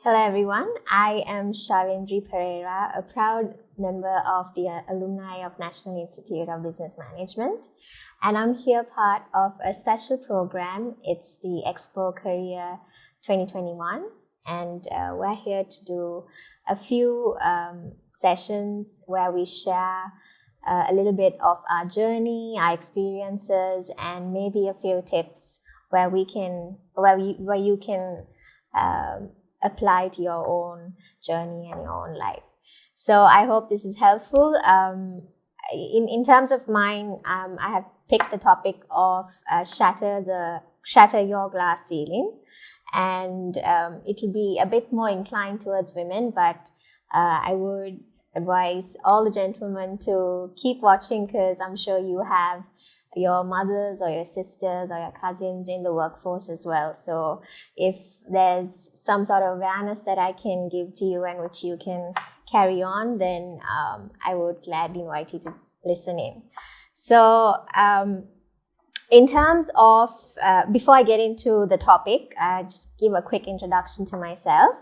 Hello everyone, I am Shavindrie Perera, a proud member of the Alumni of National Institute of Business Management, and I'm here part of a special program. It's the Expo Career 2021, and we're here to do a few sessions where we share a little bit of our journey, our experiences, and maybe a few tips where you can apply to your own journey and your own life. So I hope this is helpful. In terms of mine, I have picked the topic of Shatter Your Glass Ceiling, and it'll be a bit more inclined towards women, but I would advise all the gentlemen to keep watching, because I'm sure you have your mothers or your sisters or your cousins in the workforce as well. So if there's some sort of awareness that I can give to you and which you can carry on, then I would gladly invite you to listen in. So in terms of, before I get into the topic, just give a quick introduction to myself.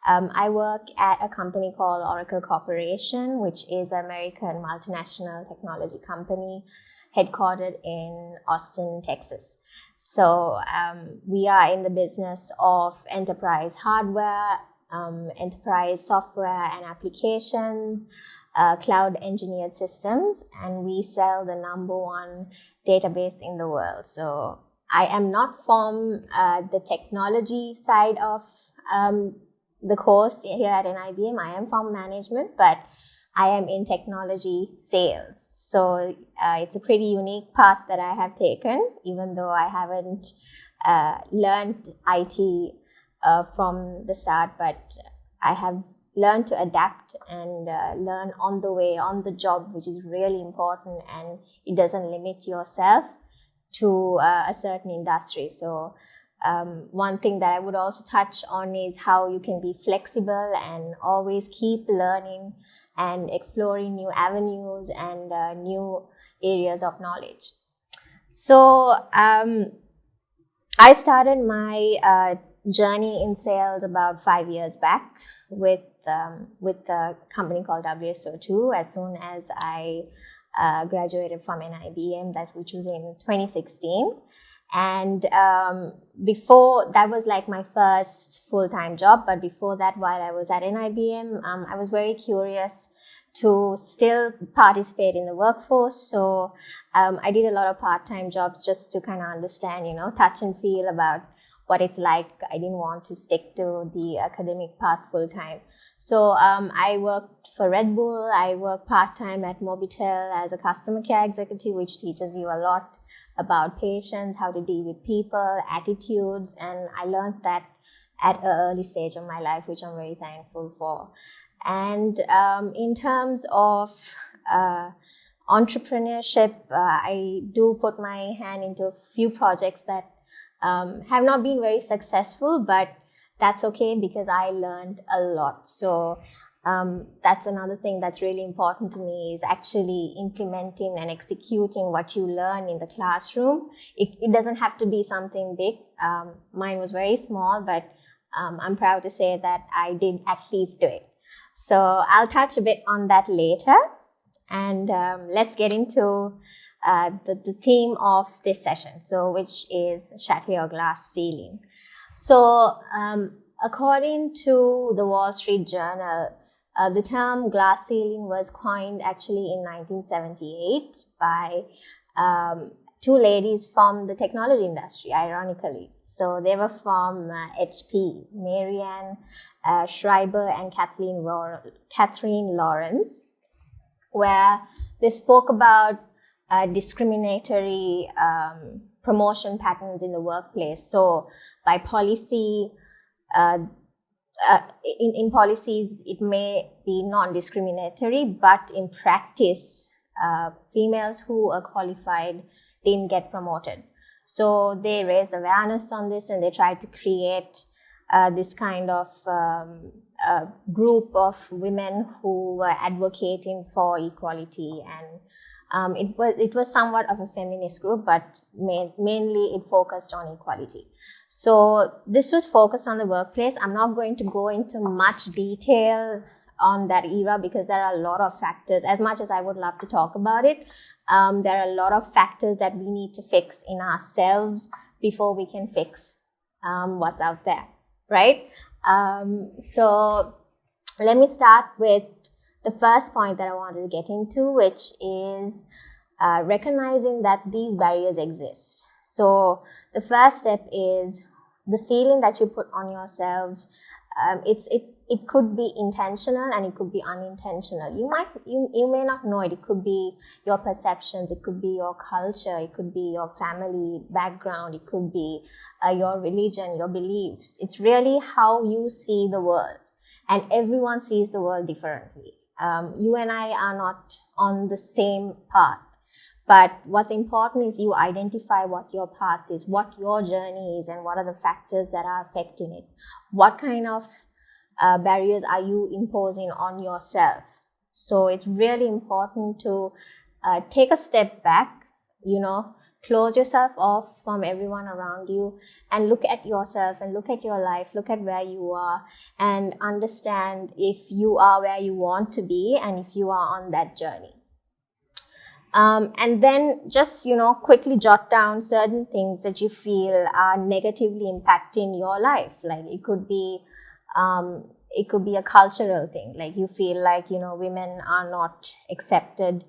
I work at a company called Oracle Corporation, which is an American multinational technology company headquartered in Austin, Texas. So we are in the business of enterprise hardware, enterprise software and applications, cloud engineered systems, and we sell the #1 database in the world. So I am not from the technology side of the course here at NIBM. I am from management, but I am in technology sales. So it's a pretty unique path that I have taken, even though I haven't learned IT from the start, but I have learned to adapt and learn on the way, on the job, which is really important, and it doesn't limit yourself to a certain industry. So one thing that I would also touch on is how you can be flexible and always keep learning and exploring new avenues and new areas of knowledge. So I started my journey in sales about 5 years back with a company called WSO2 as soon as I graduated from NIBM, which was in 2016. And before that was like my first full-time job, but before that, while I was at NIBM, I was very curious to still participate in the workforce. So I did a lot of part-time jobs just to kind of understand, touch and feel about what it's like. I didn't want to stick to the academic path full-time. So I worked for Red Bull. I worked part-time at Mobitel as a customer care executive, which teaches you a lot about patients, how to deal with people, attitudes, and I learned that at an early stage of my life, which I'm very thankful for. And in terms of entrepreneurship, I do put my hand into a few projects that have not been very successful, but that's okay because I learned a lot. So that's another thing that's really important to me, is actually implementing and executing what you learn in the classroom. It doesn't have to be something big. Mine was very small, but I'm proud to say that I did at least do it. So I'll touch a bit on that later, and let's get into the theme of this session, so which is Shatter Your Glass Ceiling. So according to the Wall Street Journal, the term glass ceiling was coined actually in 1978 by two ladies from the technology industry, ironically. So they were from HP, Marianne Schreiber and Catherine Lawrence, where they spoke about discriminatory promotion patterns in the workplace. So by policy, in policies, it may be non-discriminatory, but in practice, females who are qualified didn't get promoted. So they raised awareness on this, and they tried to create this kind of group of women who were advocating for equality and It was somewhat of a feminist group, but mainly it focused on equality. So this was focused on the workplace. I'm not going to go into much detail on that era because there are a lot of factors. As much as I would love to talk about it, there are a lot of factors that we need to fix in ourselves before we can fix what's out there, right? So let me start with the first point that I wanted to get into, which is recognizing that these barriers exist. So the first step is the ceiling that you put on yourself. It could be intentional and it could be unintentional. You may not know it. It could be your perceptions. It could be your culture. It could be your family background. It could be your religion, your beliefs. It's really how you see the world, and everyone sees the world differently. You and I are not on the same path. But what's important is you identify what your path is, what your journey is, and what are the factors that are affecting it. What kind of barriers are you imposing on yourself? So it's really important to take a step back, close yourself off from everyone around you and look at yourself and look at your life, look at where you are, and understand if you are where you want to be and if you are on that journey. And then just, quickly jot down certain things that you feel are negatively impacting your life. Like it could be a cultural thing. Like you feel like, women are not accepted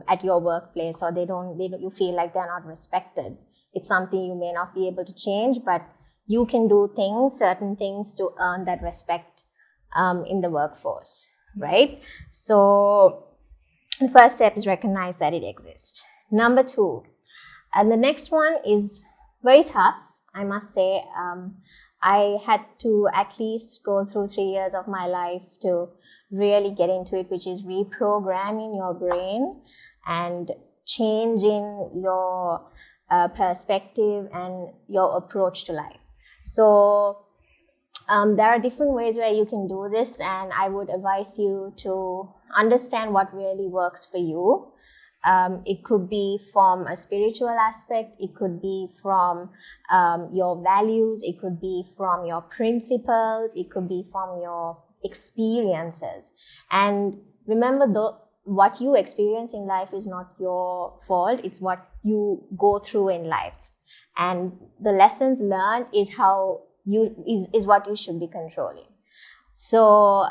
at your workplace, or you feel like they're not respected. It's something you may not be able to change, but you can do certain things to earn that respect in the workforce, right? So the first step is recognize that it exists. Number 2, and the next one is very tough, I must say. I had to at least go through 3 years of my life to really get into it, which is reprogramming your brain and changing your perspective and your approach to life. So there are different ways where you can do this, and I would advise you to understand what really works for you. It could be from a spiritual aspect, it could be from your values, it could be from your principles, it could be from your experiences. And remember, what you experience in life is not your fault, it's what you go through in life. And the lessons learned is what you should be controlling. So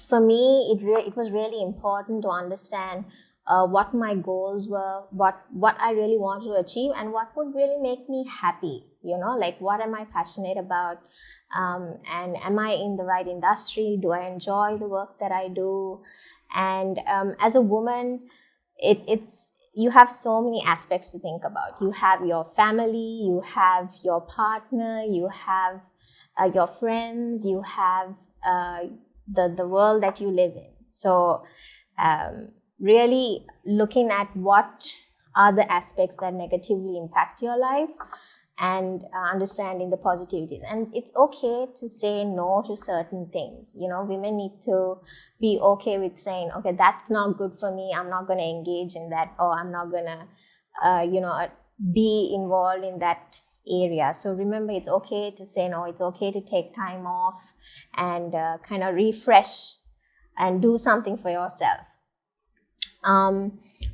for me, it was really important to understand what my goals were, what I really wanted to achieve, and what would really make me happy. Like what am I passionate about, and am I in the right industry? Do I enjoy the work that I do? And as a woman, you have so many aspects to think about. You have your family, you have your partner, you have your friends, you have the world that you live in. So really looking at what are the aspects that negatively impact your life and understanding the positivities. And it's okay to say no to certain things. Women need to be okay with saying, okay, that's not good for me, I'm not going to engage in that, or I'm not going to be involved in that area. So remember, it's okay to say no, it's okay to take time off and kind of refresh and do something for yourself.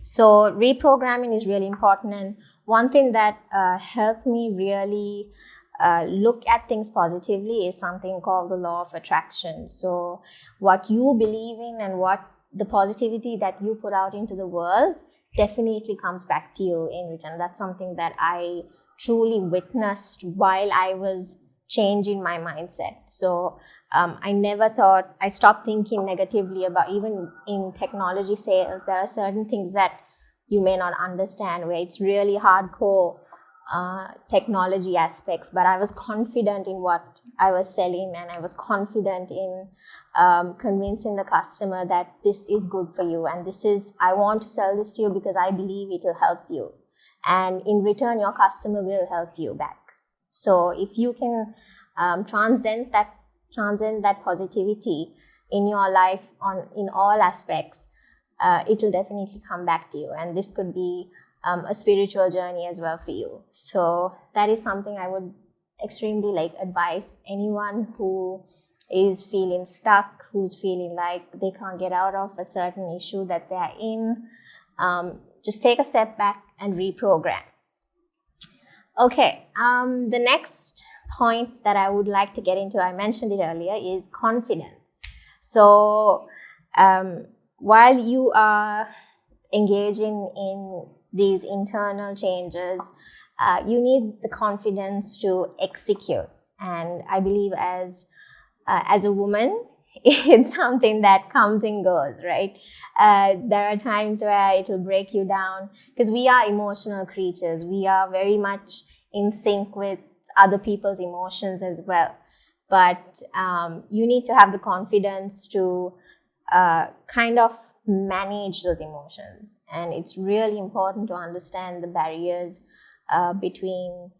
So reprogramming is really important, and one thing that helped me really look at things positively is something called the law of attraction. So what you believe in and what the positivity that you put out into the world definitely comes back to you in return. That's something that I truly witnessed while I was changing my mindset. So I stopped thinking negatively about, even in technology sales, there are certain things that you may not understand, where it's really hardcore technology aspects, but I was confident in what I was selling, and I was confident in convincing the customer that this is good for you, and I want to sell this to you because I believe it will help you, and in return your customer will help you back. So if you can transcend that positivity in your life in all aspects, it will definitely come back to you. And this could be a spiritual journey as well for you. So that is something I would extremely advise anyone who is feeling stuck, who's feeling like they can't get out of a certain issue that they're in. Just take a step back and reprogram. Okay, the next point that I would like to get into, I mentioned it earlier, is confidence. So while you are engaging in these internal changes, you need the confidence to execute. And I believe as a woman, it's something that comes and goes, right? There are times where it will break you down because we are emotional creatures. We are very much in sync with other people's emotions as well. But you need to have the confidence to kind of manage those emotions. And it's really important to understand the barriers between,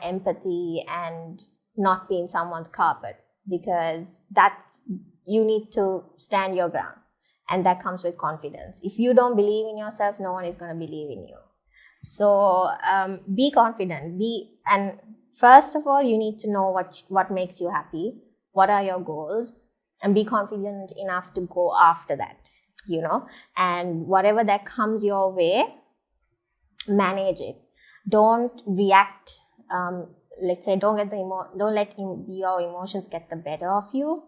empathy and not being someone's carpet, because you need to stand your ground, and that comes with confidence. If you don't believe in yourself, no one is going to believe in you. So be confident. And first of all, you need to know what makes you happy, what are your goals, and be confident enough to go after that, and whatever that comes your way, manage it. Don't react. Let's say don't let your emotions get the better of you.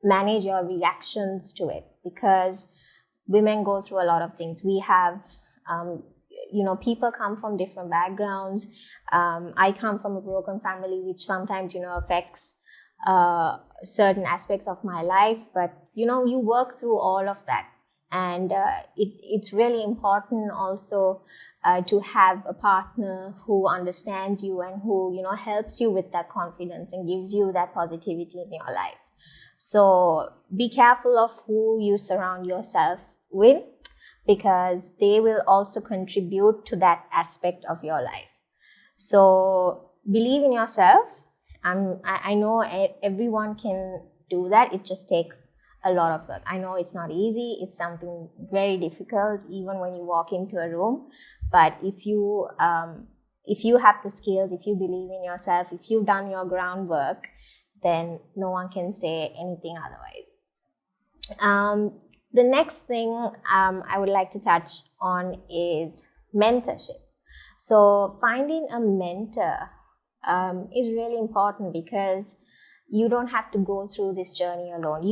Manage your reactions to it, because women go through a lot of things. We have, people come from different backgrounds. I come from a broken family, which sometimes, affects certain aspects of my life. But, you work through all of that. And it's really important also to have a partner who understands you and who, helps you with that confidence and gives you that positivity in your life. So be careful of who you surround yourself with, because they will also contribute to that aspect of your life. So believe in yourself. I know everyone can do that. It just takes a lot of work. I know it's not easy. It's something very difficult, even when you walk into a room. But if you have the skills, if you believe in yourself, if you've done your groundwork, then no one can say anything otherwise. The next thing I would like to touch on is mentorship. So finding a mentor is really important, because you don't have to go through this journey alone.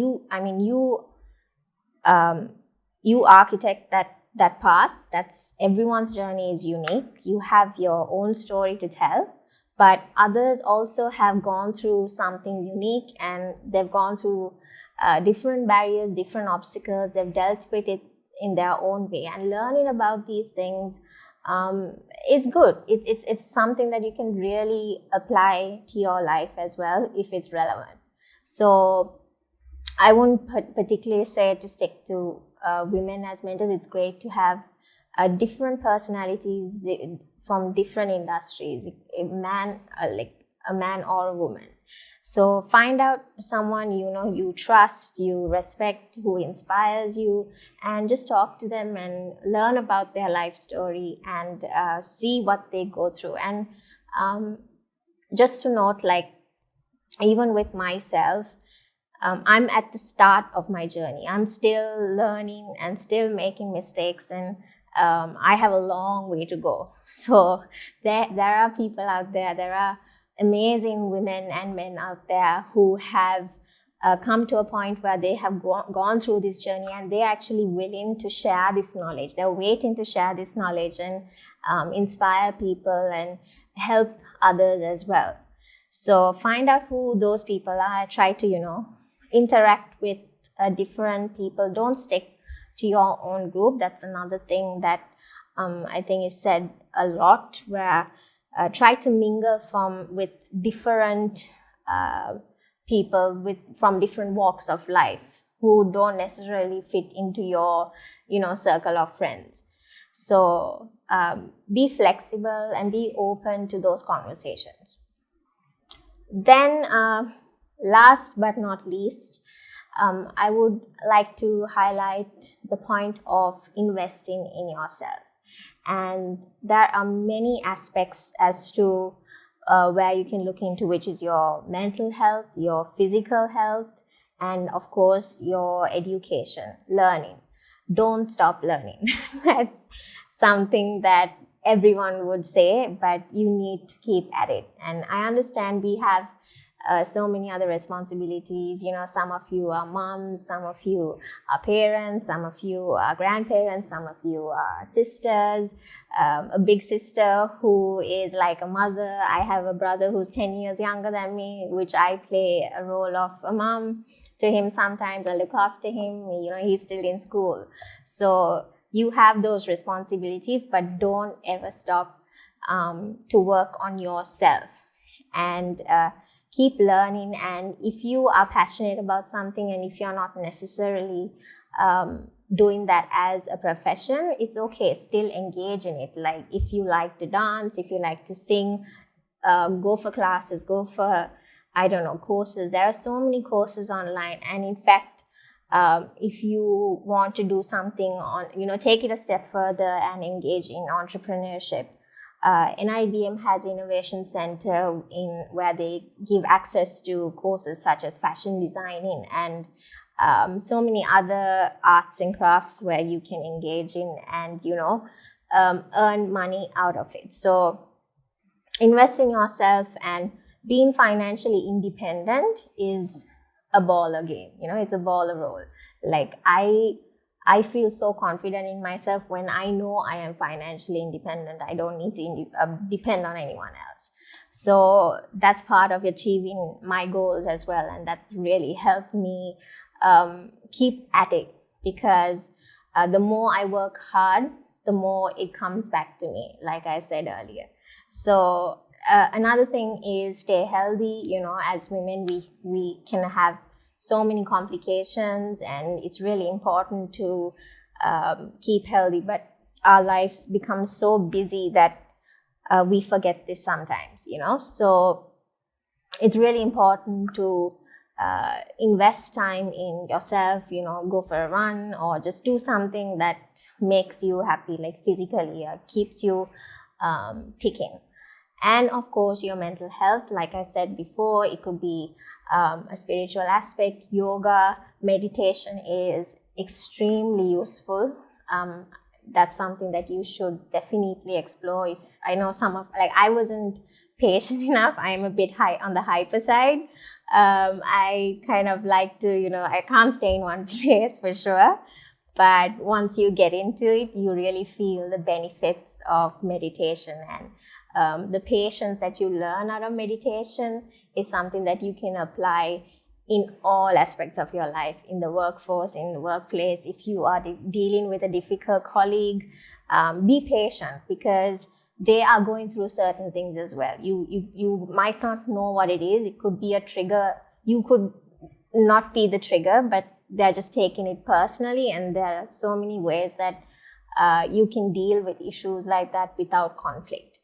You architect that path. That's everyone's journey is unique. You have your own story to tell, but others also have gone through something unique, and they've gone through different barriers, different obstacles. They've dealt with it in their own way, and learning about these things is good. It's something that you can really apply to your life as well if it's relevant. So I won't particularly say to stick to women as mentors. It's great to have different personalities from different industries, a man or a woman. So find out someone you trust, you respect, who inspires you, and just talk to them and learn about their life story and see what they go through. And just to note, even with myself, I'm at the start of my journey. I'm still learning and still making mistakes, and I have a long way to go. So there are people out there, there are amazing women and men out there who have come to a point where they have gone through this journey, and they're actually willing to share this knowledge. They're waiting to share this knowledge and inspire people and help others as well. So find out who those people are. Try to, interact with different people. Don't stick to your own group. That's another thing that I think is said a lot, where try to mingle with different people from different walks of life who don't necessarily fit into your, circle of friends. So be flexible and be open to those conversations. Then last but not least, I would like to highlight the point of investing in yourself. And there are many aspects as to where you can look into, which is your mental health, your physical health, and of course, your education, learning. Don't stop learning. That's something that everyone would say, but you need to keep at it. And I understand we have so many other responsibilities. Some of you are moms, some of you are parents, some of you are grandparents, some of you are sisters, a big sister who is like a mother. I have a brother who's 10 years younger than me, which I play a role of a mom to him sometimes. I look after him. He's still in school. So you have those responsibilities, but don't ever stop to work on yourself. And keep learning. And if you are passionate about something, and if you're not necessarily doing that as a profession, it's okay, still engage in it. Like if you like to dance, if you like to sing, go for classes, go for courses. There are so many courses online. And in fact, if you want to do something on, take it a step further and engage in entrepreneurship. NIBM has Innovation Center where they give access to courses such as fashion designing and so many other arts and crafts where you can engage in and, earn money out of it. So invest in yourself, and being financially independent is a baller game. It's a baller role. Like I feel so confident in myself when I know I am financially independent. I don't need to depend on anyone else. So that's part of achieving my goals as well. And that's really helped me keep at it, because the more I work hard, the more it comes back to me, like I said earlier. So another thing is stay healthy. As women, we can have so many complications, and it's really important to keep healthy, but our lives become so busy that we forget this sometimes, so it's really important to invest time in yourself, go for a run or just do something that makes you happy, like physically, keeps you ticking. And of course, your mental health, like I said before, it could be a spiritual aspect. Yoga, meditation is extremely useful. That's something that you should definitely explore. If I know I wasn't patient enough. I'm a bit high on the hyper side. I kind of like to, I can't stay in one place for sure. But once you get into it, you really feel the benefits of meditation, and the patience that you learn out of meditation is something that you can apply in all aspects of your life, in the workforce, in the workplace. If you are dealing with a difficult colleague, be patient, because they are going through certain things as well. You might not know what it is. It could be a trigger. You could not be the trigger, but they're just taking it personally. And there are so many ways that you can deal with issues like that without conflict.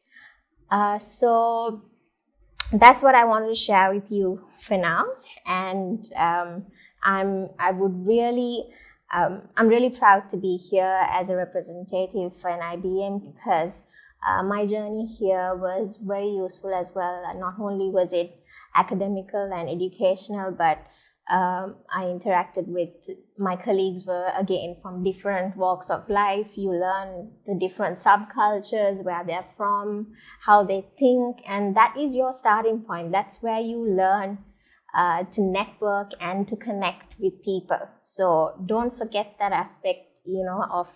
So that's what I wanted to share with you for now. And I'm really proud to be here as a representative for NIBM, because my journey here was very useful as well. And not only was it academical and educational, but I interacted with my colleagues were again from different walks of life. You learn the different subcultures, where they're from, how they think, and that is your starting point. That's where you learn to network and to connect with people. So don't forget that aspect, of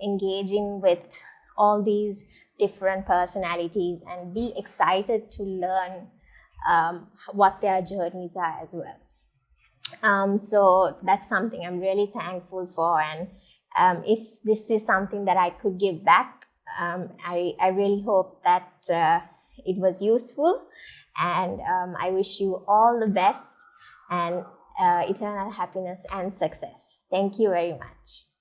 engaging with all these different personalities, and be excited to learn what their journeys are as well. So that's something I'm really thankful for. And if this is something that I could give back, I really hope that it was useful. And I wish you all the best and eternal happiness and success. Thank you very much.